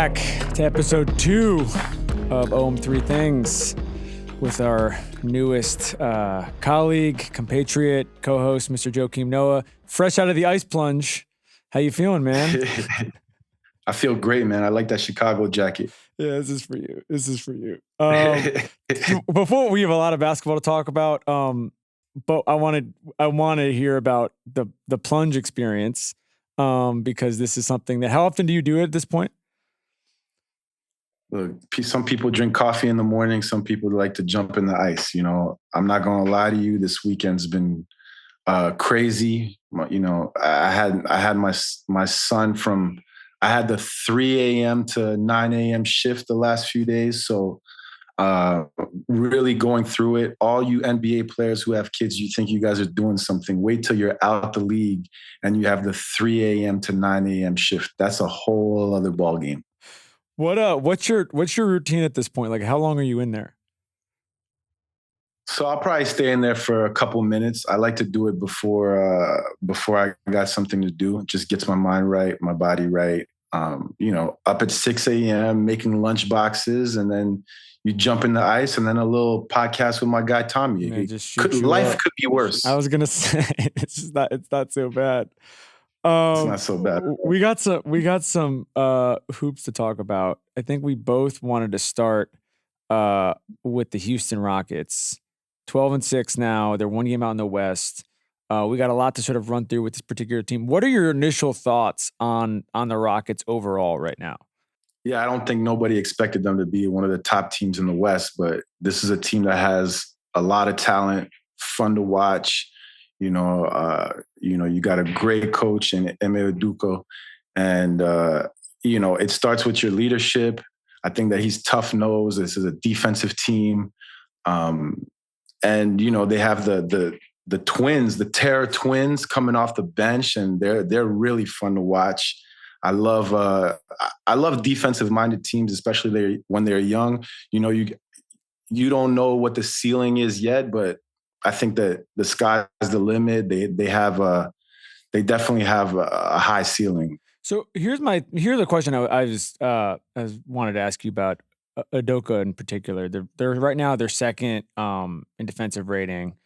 back to episode 2 of OM3 Things with our newest colleague, compatriot, co-host, Mr. Joakim Noah, fresh out of the ice plunge. How you feeling, man? I feel great, man. I like that Chicago jacket. Yeah, this is for you. Before we have a lot of basketball to talk about, but I want to hear about the plunge experience because this is something that. How often do you do it at this point? Look, some people drink coffee in the morning. Some people like to jump in the ice. You know, I'm not gonna lie to you. This weekend's been crazy. You know, I had my son from. I had the 3 a.m. to 9 a.m. shift the last few days. So really going through it. All you NBA players who have kids, you think you guys are doing something. Wait till you're out the league and you have the 3 a.m. to 9 a.m. shift. That's a whole other ball game. What's your routine at this point? Like, how long are you in there? So I'll probably stay in there for a couple minutes. I like to do it before I got something to do. It just gets my mind right, my body right. You know, up at 6 a.m. making lunch boxes, and then you jump in the ice, and then a little podcast with my guy Tommy. Life could be worse. I was gonna say it's not so bad. It's not so bad. We got some hoops to talk about. I think we both wanted to start with the Houston Rockets. 12-6 now. They're one game out in the West. We got a lot to sort of run through with this particular team. What are your initial thoughts on the Rockets overall right now? Yeah, I don't think nobody expected them to be one of the top teams in the West, but this is a team that has a lot of talent, fun to watch. You know, you got a great coach in Ime Udoka, and you know, it starts with your leadership. I think that he's tough-nosed. This is a defensive team, and you know, they have the twins, the Terror Twins, coming off the bench, and they're really fun to watch. I love defensive-minded teams, especially when they're young. You know, you don't know what the ceiling is yet, but I think that the sky's the limit. They definitely have a high ceiling. So here's the question I wanted to ask you about Udoka in particular. They're right now they're second in defensive rating.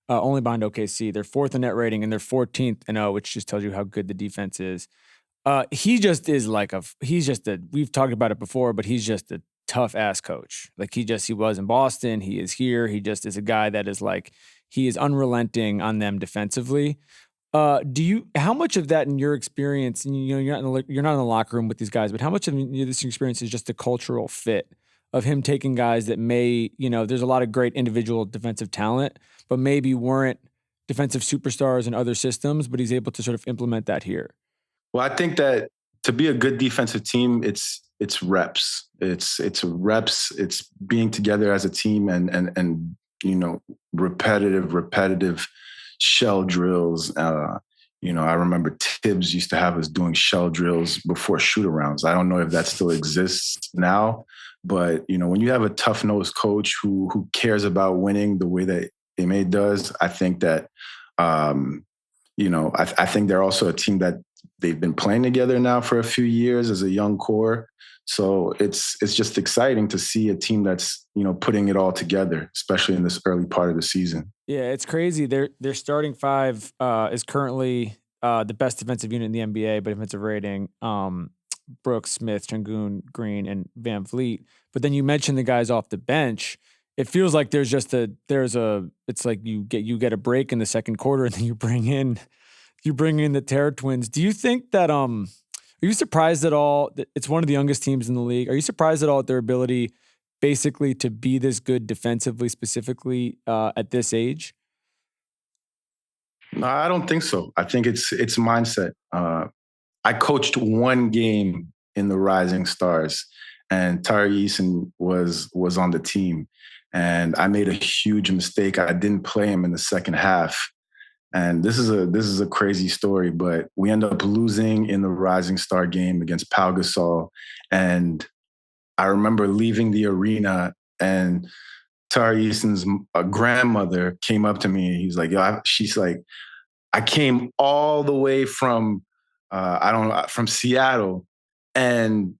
Only behind OKC. They're fourth in net rating, and they're 14th in O, which just tells you how good the defense is. He just is we've talked about it before, but he's just a tough ass coach. Like he was in Boston. He is here. He just is a guy that is like, he is unrelenting on them defensively. How much of that in your experience, and you know, you're not in the locker room with these guys, but how much of this experience is just the cultural fit of him taking guys that may, you know, there's a lot of great individual defensive talent, but maybe weren't defensive superstars in other systems, but he's able to sort of implement that here? Well, I think that to be a good defensive team, it's reps. It's reps. It's being together as a team and you know, repetitive shell drills. You know, I remember Tibbs used to have us doing shell drills before shoot-arounds. I don't know if that still exists now, but you know, when you have a tough-nosed coach who cares about winning the way that Ime does, I think that you know, I think they're also a team that they've been playing together now for a few years as a young core. So it's just exciting to see a team that's, you know, putting it all together, especially in this early part of the season. Yeah, it's crazy. Their starting five is currently the best defensive unit in the NBA by defensive rating. Brooks, Smith, Sengun, Green, and Van Vliet. But then you mentioned the guys off the bench. It feels like it's like you get a break in the second quarter, and then you bring in the Terror Twins. Do you think that are you surprised at all that it's one of the youngest teams in the league? Are you surprised at all at their ability basically to be this good defensively, specifically at this age? No, I don't think so. I think it's mindset. I coached one game in the Rising Stars, and Tari Eason was on the team, and I made a huge mistake. I didn't play him in the second half. And this is a crazy story, but we ended up losing in the Rising Star game against Pau Gasol. And I remember leaving the arena, and Tari Eason's grandmother came up to me. He's like, she's like, I came all the way from from Seattle, and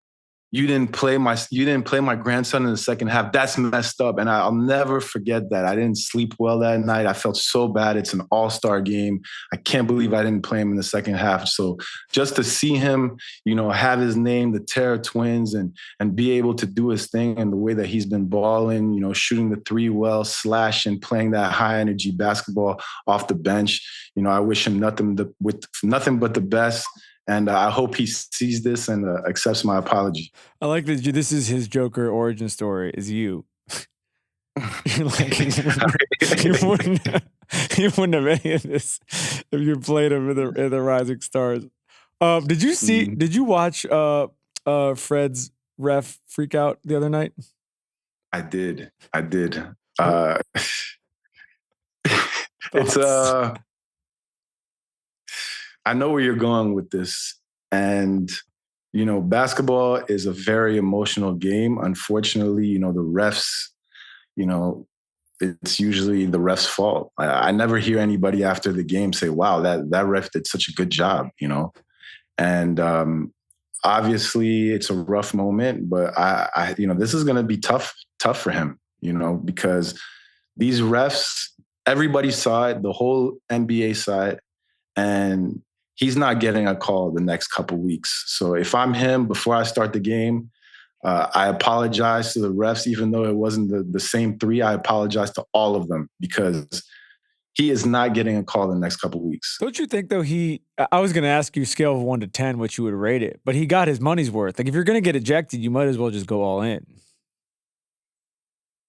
you didn't play my grandson in the second half. That's messed up. And I'll never forget that. I didn't sleep well that night. I felt so bad. It's an all-star game. I can't believe I didn't play him in the second half. So just to see him, have his name, the Terra Twins, and be able to do his thing and the way that he's been balling, shooting the three well, slashing, playing that high energy basketball off the bench. I wish him nothing but the best. And I hope he sees this and accepts my apology. I like that this is his Joker origin story, is you. Like, you wouldn't have any of this if you played him in the Rising Stars. Did you watch Fred's ref freak out the other night? I did. It's I know where you're going with this. And, basketball is a very emotional game. Unfortunately, the refs, it's usually the ref's fault. I never hear anybody after the game say, wow, that ref did such a good job, And obviously it's a rough moment, but I this is going to be tough for him, because these refs, everybody saw it, the whole NBA saw it, and he's not getting a call the next couple weeks. So if I'm him, before I start the game, I apologize to the refs, even though it wasn't the same three. I apologize to all of them because he is not getting a call the next couple weeks. Don't you think, though, I was going to ask you scale of 1 to 10 what you would rate it, but he got his money's worth. Like, if you're going to get ejected, you might as well just go all in.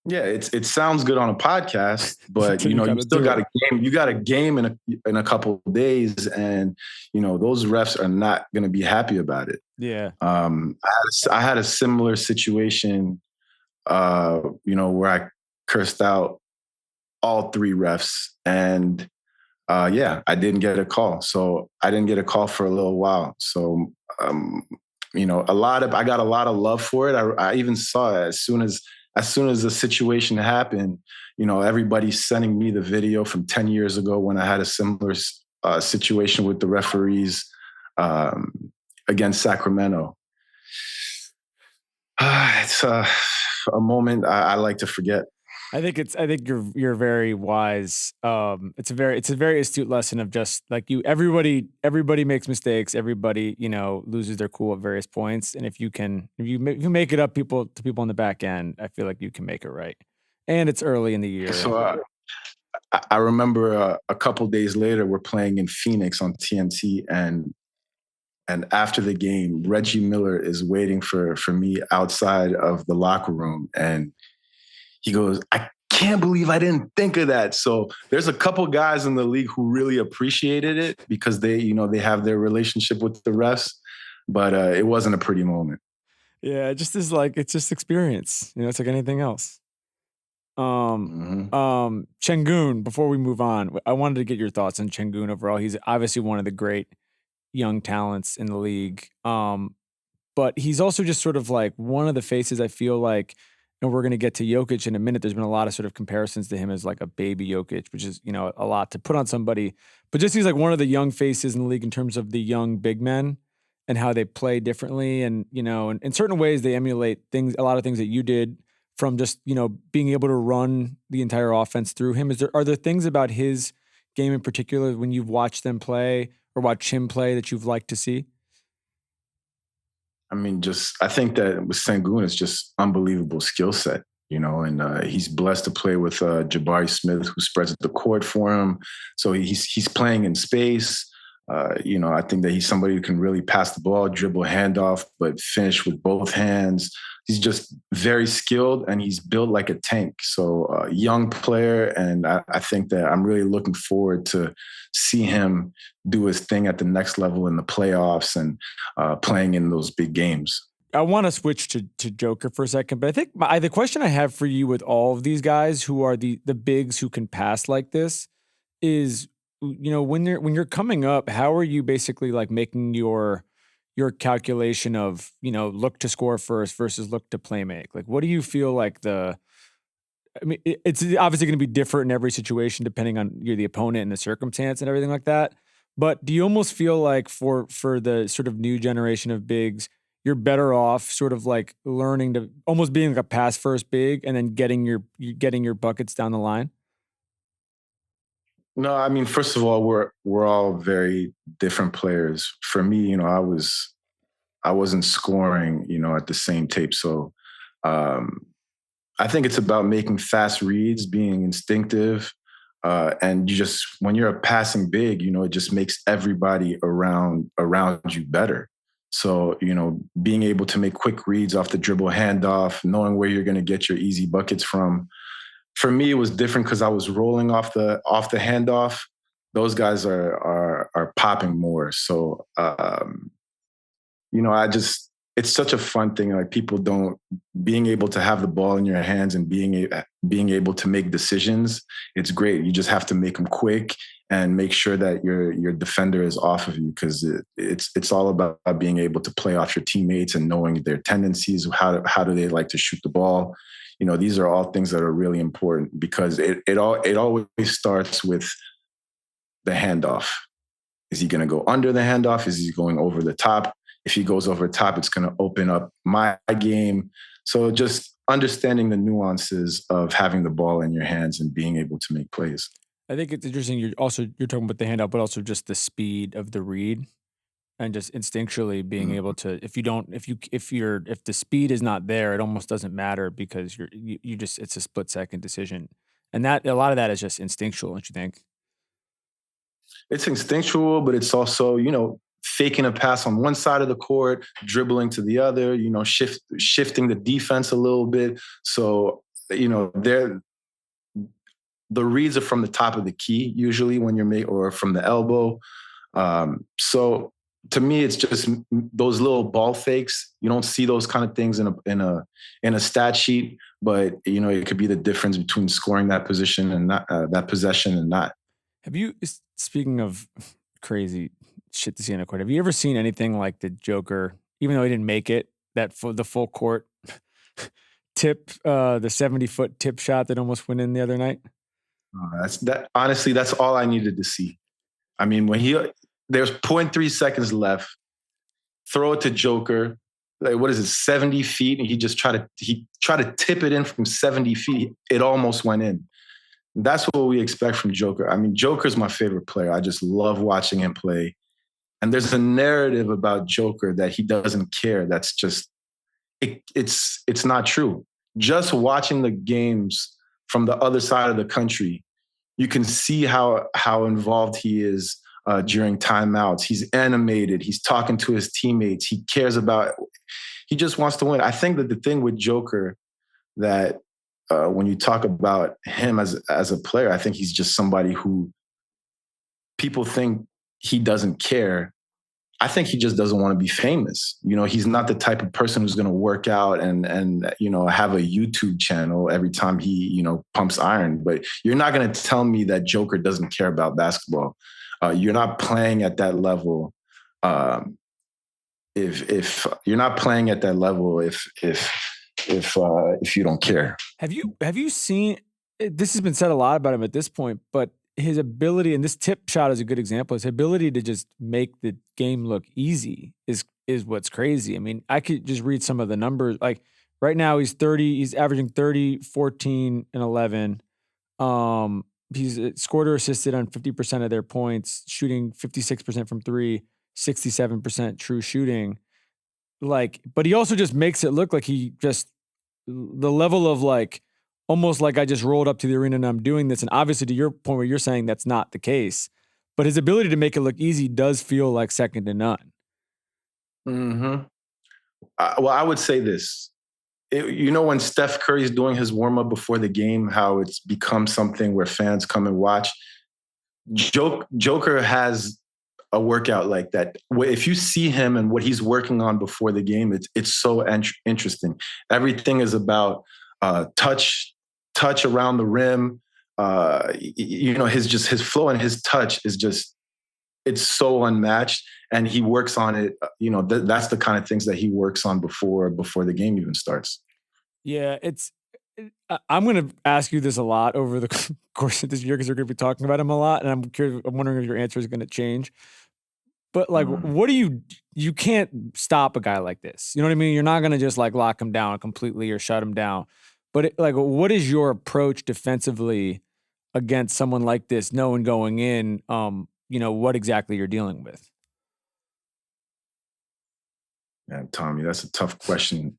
Yeah, it sounds good on a podcast, but you still got a game. You got a game in a couple of days, and those refs are not going to be happy about it. Yeah. I had a similar situation, where I cursed out all three refs, and I didn't get a call. So I didn't get a call for a little while. So I got a lot of love for it. I even saw it as soon as the situation happened, everybody's sending me the video from 10 years ago when I had a similar situation with the referees against Sacramento. It's a moment I like to forget. I think you're very wise. It's a very astute lesson of just like everybody makes mistakes. Everybody, loses their cool at various points. And if you make it up to people on the back end, I feel like you can make it right. And it's early in the year. So I remember a couple days later, we're playing in Phoenix on TNT, and after the game, Reggie Miller is waiting for me outside of the locker room, and he goes, I can't believe I didn't think of that. So there's a couple guys in the league who really appreciated it because they have their relationship with the refs, but it wasn't a pretty moment. Yeah, it's just experience. It's like anything else. Sengun, before we move on, I wanted to get your thoughts on Sengun overall. He's obviously one of the great young talents in the league. But he's also just sort of like one of the faces I feel like, and we're going to get to Jokic in a minute. There's been a lot of sort of comparisons to him as like a baby Jokic, which is, a lot to put on somebody. But just he's like one of the young faces in the league in terms of the young big men and how they play differently. And, and in certain ways they emulate a lot of things that you did from just, being able to run the entire offense through him. Are there things about his game in particular when you've watched them play or watch him play that you've liked to see? I mean, I think that with Sengun, it's just unbelievable skill set, and he's blessed to play with Jabari Smith, who spreads the court for him. So he's playing in space. I think that he's somebody who can really pass the ball, dribble, handoff, but finish with both hands. He's just very skilled, and he's built like a tank. So young player, and I think that I'm really looking forward to see him do his thing at the next level in the playoffs and playing in those big games. I want to switch to Joker for a second, but I think the question I have for you with all of these guys who are the bigs who can pass like this is, when you're coming up, how are you basically like making your calculation of, look to score first versus look to play make? Like, what do you feel like it's obviously going to be different in every situation depending on the opponent and the circumstance and everything like that. But do you almost feel like for the sort of new generation of bigs, you're better off sort of like learning to almost being like a pass first big and then getting your buckets down the line? No, I mean, first of all, we're all very different players. For me, I wasn't scoring, at the same tape. So um, I think it's about making fast reads, being instinctive, and you just when you're a passing big, it just makes everybody around you better. So being able to make quick reads off the dribble, handoff, knowing where you're going to get your easy buckets from. For me, it was different because I was rolling off the handoff. Those guys are popping more. So I just it's such a fun thing. Like people don't being able to have the ball in your hands and being able to make decisions. It's great. You just have to make them quick and make sure that your defender is off of you because it's all about being able to play off your teammates and knowing their tendencies. How do they like to shoot the ball? These are all things that are really important because it always starts with the handoff. Is he going to go under the handoff? Is he going over the top? If he goes over the top, it's going to open up my game. So just understanding the nuances of having the ball in your hands and being able to make plays. I think it's interesting. You're talking about the handout, but also just the speed of the read and just instinctually being able Mhm. to if the speed is not there, it almost doesn't matter because you just it's a split second decision. And that a lot of that is just instinctual, don't you think? It's instinctual, but it's also, faking a pass on one side of the court, dribbling to the other, shifting the defense a little bit. So, the reads are from the top of the key usually when or from the elbow. So to me, it's just those little ball fakes. You don't see those kind of things in a stat sheet, but it could be the difference between scoring that position and not that possession and not. Speaking of crazy shit to see in a court, have you ever seen anything like the Joker, even though he didn't make it, the full court the 70-foot tip shot that almost went in the other night? That's that. Honestly, that's all I needed to see. I mean, there's zero point 0.3 seconds left, throw it to Joker. Like, what is it, 70 feet? And he tried to tip it in from 70 feet. It almost went in. That's what we expect from Joker. I mean, Joker's my favorite player. I just love watching him play. And there's a narrative about Joker that he doesn't care. That's just it's not true. Just watching the games from the other side of the country, you can see how involved he is during timeouts. He's animated. He's talking to his teammates. He cares about. He just wants to win. I think that the thing with Joker that when you talk about him as a player, I think he's just somebody who people think he doesn't care. I think he just doesn't want to be famous. He's not the type of person who's going to work out and have a YouTube channel every time he pumps iron. But you're not going to tell me that Joker doesn't care about basketball. You're not playing at that level. If you're not playing at that level, if you don't care. Have you seen this has been said a lot about him at this point, but his ability, and this tip shot is a good example, his ability to just make the game look easy is what's crazy. I mean, I could just read some of the numbers. Like right now he's averaging 30, 14, and 11. He's scored or assisted on 50% of their points, shooting 56% from 3, 67% true shooting. Like, but he also just makes it look like he just the level of like almost like I just rolled up to the arena and I'm doing this. And obviously, to your point where you're saying that's not the case, but his ability to make it look easy does feel like second to none. Mm-hmm. Well, I would say this. When Steph Curry's doing his warm up before the game, how it's become something where fans come and watch. Joker has a workout like that. If you see him and what he's working on before the game, it's so interesting. Everything is about touch around the rim. His flow and his touch is just it's so unmatched, and he works on it. That's the kind of things that he works on before the game even starts. Yeah, I'm going to ask you this a lot over the course of this year because we're going to be talking about him a lot, and I'm curious. I'm wondering if your answer is going to change. But like, what do you can't stop a guy like this. You know what I mean? You're not going to just like lock him down completely or shut him down. But like, what is your approach defensively against someone like this, knowing going in, what exactly you're dealing with? Man, Tommy, that's a tough question.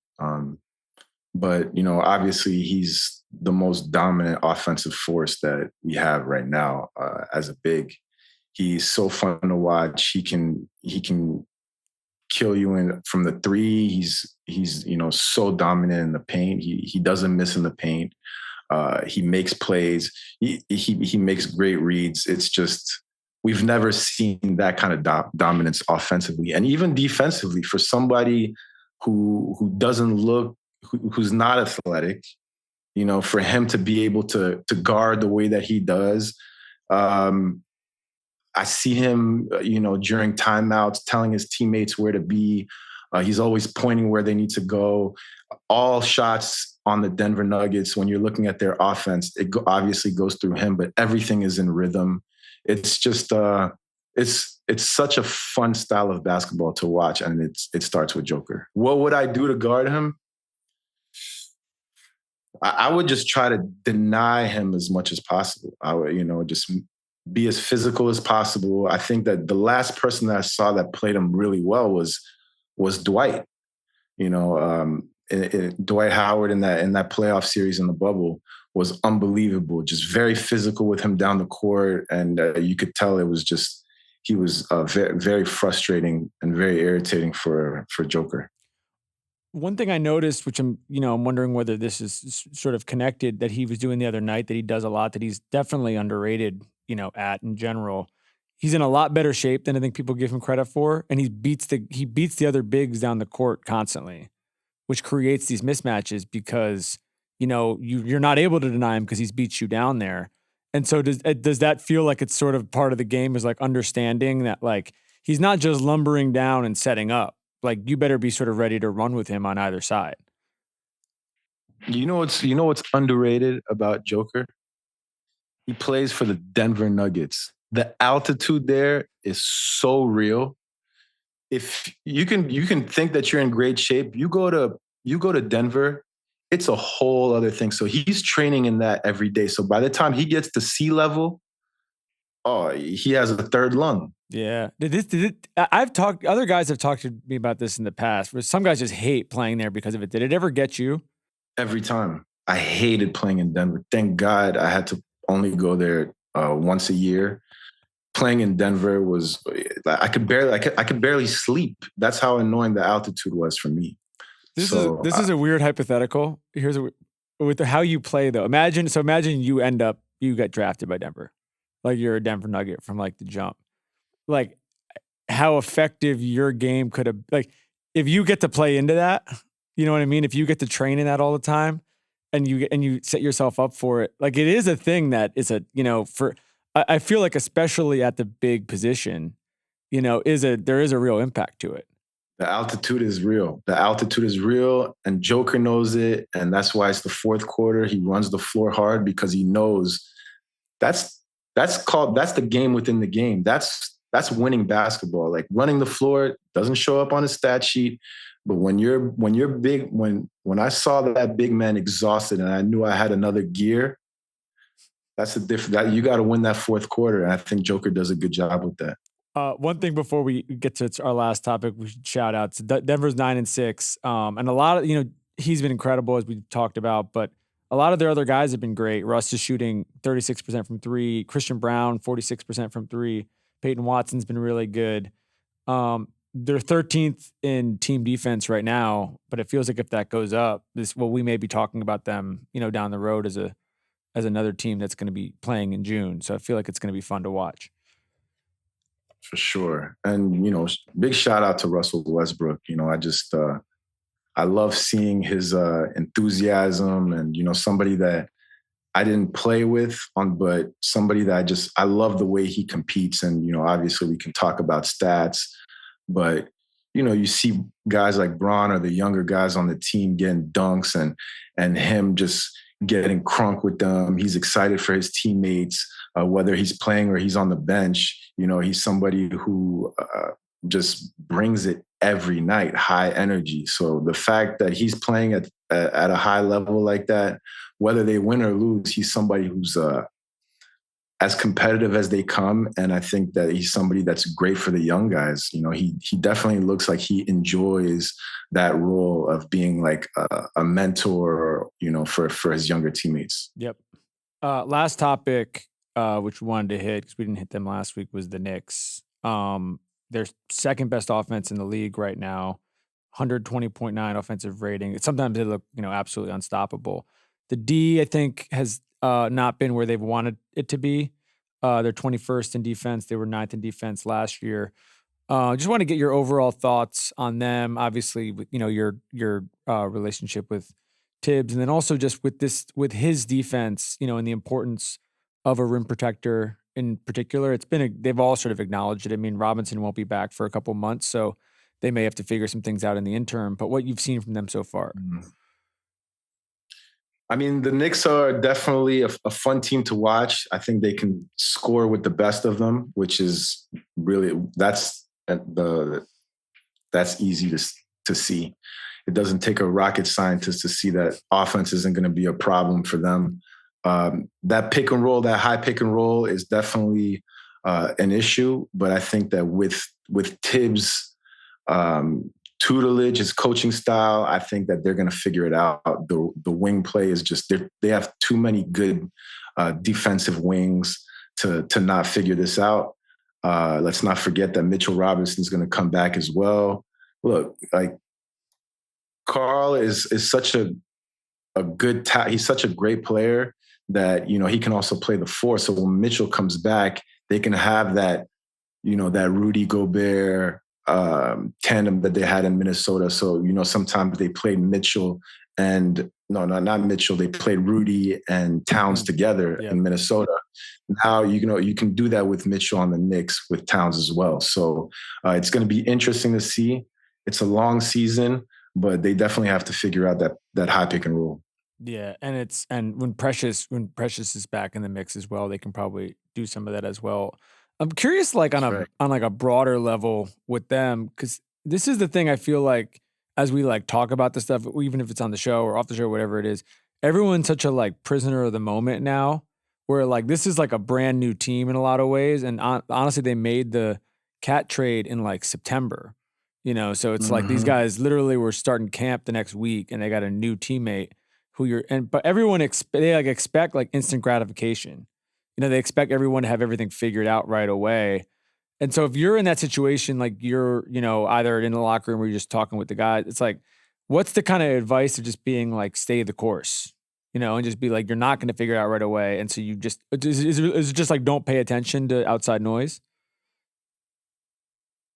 But, obviously he's the most dominant offensive force that we have right now as a big. He's so fun to watch. He can kill you from the three. He's so dominant in the paint. He doesn't miss in the paint. He makes plays. He makes great reads. It's just we've never seen that kind of dominance offensively and even defensively for somebody who doesn't look who's not athletic. For him to be able to guard the way that he does. I see him, during timeouts, telling his teammates where to be. He's always pointing where they need to go. All shots on the Denver Nuggets, when you're looking at their offense, it obviously goes through him, but everything is in rhythm. It's just, it's such a fun style of basketball to watch, and it starts with Joker. What would I do to guard him? I would just try to deny him as much as possible. I would, just be as physical as possible. I think that the last person that I saw that played him really well was Dwight. Dwight Howard in that playoff series in the bubble was unbelievable. Just very physical with him down the court, and you could tell it was just he was very, very frustrating and very irritating for Joker. One thing I noticed, which I'm wondering whether this is sort of connected, that he was doing the other night, that he does a lot, that he's definitely underrated, at in general. He's in a lot better shape than I think people give him credit for, and he beats the other bigs down the court constantly, which creates these mismatches because you're not able to deny him because he's beat you down there. And so does that feel like it's sort of part of the game, is like understanding that like he's not just lumbering down and setting up. Like you better be sort of ready to run with him on either side. What's underrated about Joker? He plays for the Denver Nuggets. The altitude there is so real. If you can think that you're in great shape, you go to Denver, it's a whole other thing. So he's training in that every day. So by the time he gets to sea level, he has a third lung. Yeah. Other guys have talked to me about this in the past, where some guys just hate playing there because of it. Did it ever get you? Every time. I hated playing in Denver. Thank God I had to only go there once a year. Playing in Denver was I could barely sleep. That's how annoying the altitude was for me. This is a weird hypothetical. With how you play though. Imagine you get drafted by Denver. Like you're a Denver Nugget from like the jump. Like how effective your game could have, like if you get to play into that, you know what I mean? If you get to train in that all the time and you set yourself up for it, like it is a thing that is I feel like especially at the big position, there is a real impact to it. The altitude is real. And Joker knows it. And that's why it's the fourth quarter. He runs the floor hard because he knows that's the game within the game. That's winning basketball. Like running the floor doesn't show up on a stat sheet, but when you're big, when I saw that big man exhausted and I knew I had another gear, that's the difference. That you got to win that fourth quarter, and I think Joker does a good job with that. One thing before we get to our last topic, we should shout out to Denver's 9-6, and a lot of he's been incredible as we talked about, but a lot of their other guys have been great. Russ is shooting 36% from three. Christian Brown 46% from three. Peyton Watson's been really good. They're 13th in team defense right now, but it feels like if that goes up, we may be talking about them, down the road as another team that's going to be playing in June. So I feel like it's going to be fun to watch. For sure. And, big shout out to Russell Westbrook. I love seeing his enthusiasm and, somebody that I didn't play with but somebody that I love the way he competes. And, obviously we can talk about stats, but, you see guys like Bron or the younger guys on the team getting dunks and him just getting crunk with them. He's excited for his teammates, whether he's playing or he's on the bench. He's somebody who just brings it every night, high energy. So the fact that he's playing at a high level like that, whether they win or lose, he's somebody who's as competitive as they come. And I think that he's somebody that's great for the young guys. He definitely looks like he enjoys that role of being like a mentor, for his younger teammates. Yep. Last topic, which we wanted to hit because we didn't hit them last week, was the Knicks. They're second best offense in the league right now, 120.9 offensive rating. Sometimes they look, absolutely unstoppable. The D, I think, has not been where they've wanted it to be. They're 21st in defense. They were 9th in defense last year. Just want to get your overall thoughts on them. Obviously, with your relationship with Tibbs, and then also just with his defense, and the importance of a rim protector in particular. They've all sort of acknowledged it. I mean, Robinson won't be back for a couple months, so they may have to figure some things out in the interim. But what you've seen from them so far? I mean, the Knicks are definitely a fun team to watch. I think they can score with the best of them, which is really that's easy to see. It doesn't take a rocket scientist to see that offense isn't going to be a problem for them. That pick and roll, that high pick and roll, is definitely an issue. But I think that with Tibbs' tutelage, his coaching style, I think that they're going to figure it out. The wing play is just they have too many good defensive wings to not figure this out. Let's not forget that Mitchell Robinson's going to come back as well. Look, like Karl is such a good he's such a great player that he can also play the four. So when Mitchell comes back, they can have that that Rudy Gobert tandem that they had in Minnesota. So sometimes they played Mitchell and not Mitchell. They played Rudy and Towns together in Minnesota. Now you can do that with Mitchell on the Knicks with Towns as well. So it's going to be interesting to see. It's a long season, but they definitely have to figure out that high pick and roll. Yeah, and when Precious is back in the mix as well, they can probably do some of that as well. I'm curious, like on a broader level with them, because this is the thing I feel like as we like talk about this stuff, even if it's on the show or off the show, whatever it is, everyone's such a like prisoner of the moment now, where like this is like a brand new team in a lot of ways, and honestly, they made the Cat trade in like September. So it's like these guys literally were starting camp the next week, and they got a new teammate but everyone expect like instant gratification. They expect everyone to have everything figured out right away. And so if you're in that situation, like you're, either in the locker room or you're just talking with the guys, it's like, what's the kind of advice of just being like, stay the course, and just be like, you're not going to figure it out right away. And so you just, is it just like, don't pay attention to outside noise?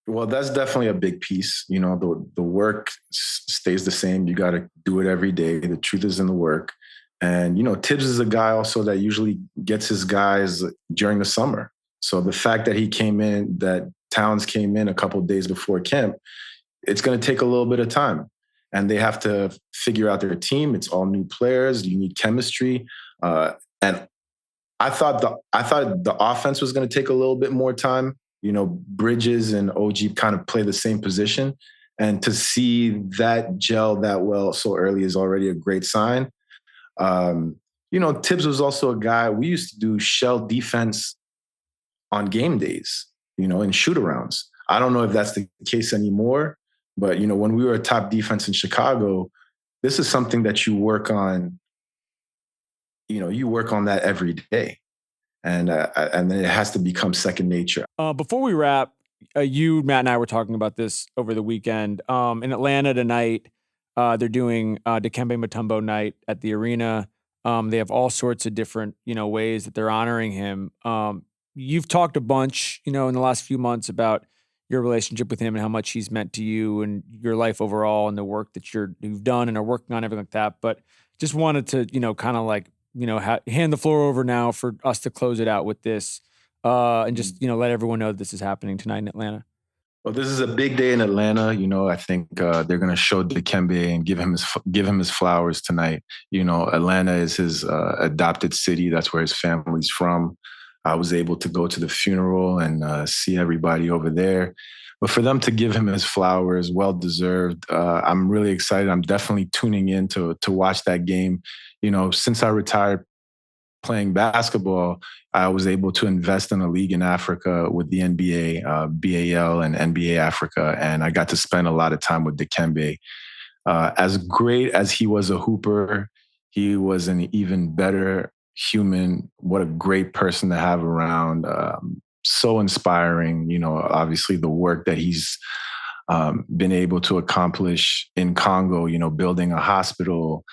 Well, that's definitely a big piece. The work stays the same. You got to do it every day. The truth is in the work. And, Tibbs is a guy also that usually gets his guys during the summer. So the fact that Towns came in a couple of days before camp, it's going to take a little bit of time. And they have to figure out their team. It's all new players. You need chemistry. And I thought the offense was going to take a little bit more time. Bridges and OG kind of play the same position. And to see that gel that well so early is already a great sign. Tibbs was also a guy, we used to do shell defense on game days, in shoot-arounds. I don't know if that's the case anymore, but, when we were a top defense in Chicago, this is something that you work on, you work on that every day. And then it has to become second nature. Before we wrap, Matt, and I were talking about this over the weekend. In Atlanta tonight, they're doing Dikembe Mutombo night at the arena. They have all sorts of different, ways that they're honoring him. You've talked a bunch, in the last few months about your relationship with him and how much he's meant to you and your life overall and the work that you've done and are working on, everything like that. But just wanted to, kind of like, hand the floor over now for us to close it out with this, and just, let everyone know that this is happening tonight in Atlanta. Well, this is a big day in Atlanta. I think they're going to show Dikembe and give him his flowers tonight. Atlanta is his adopted city. That's where his family's from. I was able to go to the funeral and see everybody over there. But for them to give him his flowers, well deserved. I'm really excited. I'm definitely tuning in to watch that game. Since I retired playing basketball, I was able to invest in a league in Africa with the NBA, BAL, and NBA Africa, and I got to spend a lot of time with Dikembe. As great as he was a hooper, he was an even better human. What a great person to have around. So inspiring. Obviously the work that he's been able to accomplish in Congo. Building a hospital.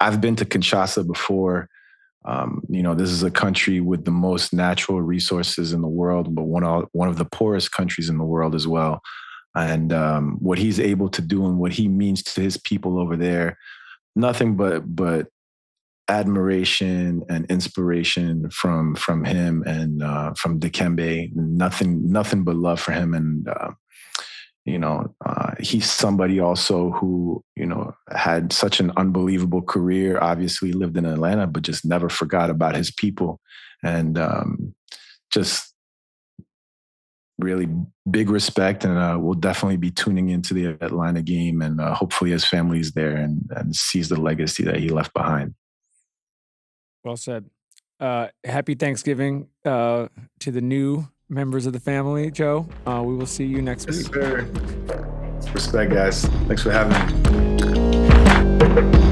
I've been to Kinshasa before. This is a country with the most natural resources in the world, but one of the poorest countries in the world as well. And what he's able to do and what he means to his people over there, nothing but admiration and inspiration from him and from Dikembe. Nothing but love for him. And he's somebody also who had such an unbelievable career. Obviously lived in Atlanta, but just never forgot about his people. And just really big respect, and we'll definitely be tuning into the Atlanta game, and hopefully his family's there and sees the legacy that he left behind. Well said. Happy Thanksgiving to the new members of the family, Joe. We will see you next week. Sir. Respect, guys. Thanks for having me.